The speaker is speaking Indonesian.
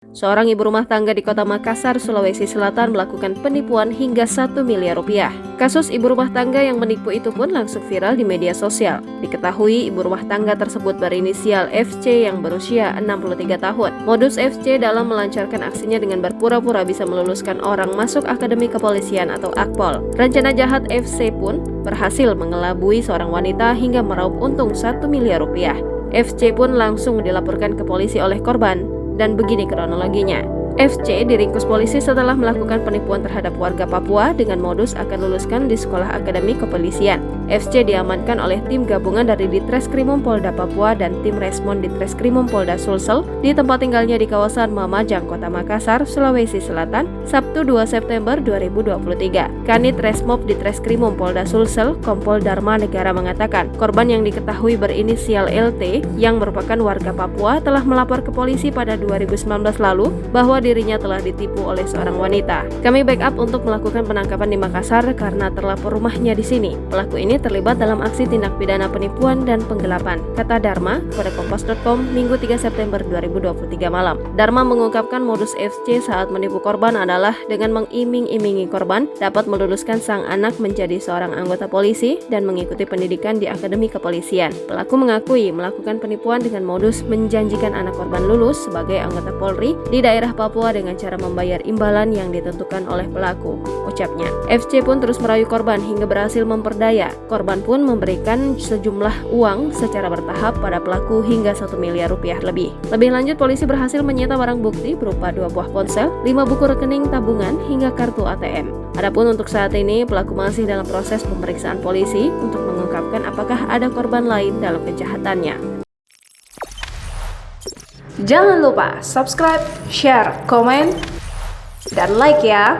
Seorang ibu rumah tangga di Kota Makassar, Sulawesi Selatan melakukan penipuan hingga 1 miliar rupiah. Kasus ibu rumah tangga yang menipu itu pun langsung viral di media sosial. Diketahui ibu rumah tangga tersebut berinisial FC yang berusia 63 tahun. Modus FC dalam melancarkan aksinya dengan berpura-pura bisa meluluskan orang masuk Akademi Kepolisian atau Akpol. Rencana jahat FC pun berhasil mengelabui seorang wanita hingga meraup untung 1 miliar rupiah. FC pun langsung dilaporkan ke polisi oleh korban. Dan begini kronologinya. FC diringkus polisi setelah melakukan penipuan terhadap warga Papua dengan modus akan luluskan di Sekolah Akademi Kepolisian. FC diamankan oleh tim gabungan dari Ditreskrimum Polda Papua dan tim Respon Ditreskrimum Polda Sulsel di tempat tinggalnya di kawasan Mamajang, Kota Makassar, Sulawesi Selatan, Sabtu 2 September 2023. Kanit Resmob Ditreskrimum Polda Sulsel, Kompol Dharma Negara mengatakan, korban yang diketahui berinisial LT yang merupakan warga Papua telah melapor ke polisi pada 2019 lalu bahwa dirinya telah ditipu oleh seorang wanita. Kami backup untuk melakukan penangkapan di Makassar karena terlapor rumahnya di sini. Pelaku ini terlibat dalam aksi tindak pidana penipuan dan penggelapan, kata Dharma kepada Kompas.com Minggu 3 September 2023 malam. Dharma mengungkapkan modus FC saat menipu korban adalah dengan mengiming-imingi korban dapat meluluskan sang anak menjadi seorang anggota polisi dan mengikuti pendidikan di Akademi Kepolisian. Pelaku mengakui melakukan penipuan dengan modus menjanjikan anak korban lulus sebagai anggota Polri di daerah Papua dengan cara membayar imbalan yang ditentukan oleh pelaku, ucapnya. FC pun terus merayu korban hingga berhasil memperdaya. Korban pun memberikan sejumlah uang secara bertahap pada pelaku hingga 1 miliar rupiah lebih. Lebih lanjut, polisi berhasil menyita barang bukti berupa 2 buah ponsel, 5 buku rekening tabungan, hingga kartu ATM. Adapun untuk saat ini, pelaku masih dalam proses pemeriksaan polisi untuk mengungkapkan apakah ada korban lain dalam kejahatannya. Jangan lupa subscribe, share, komen, dan like ya!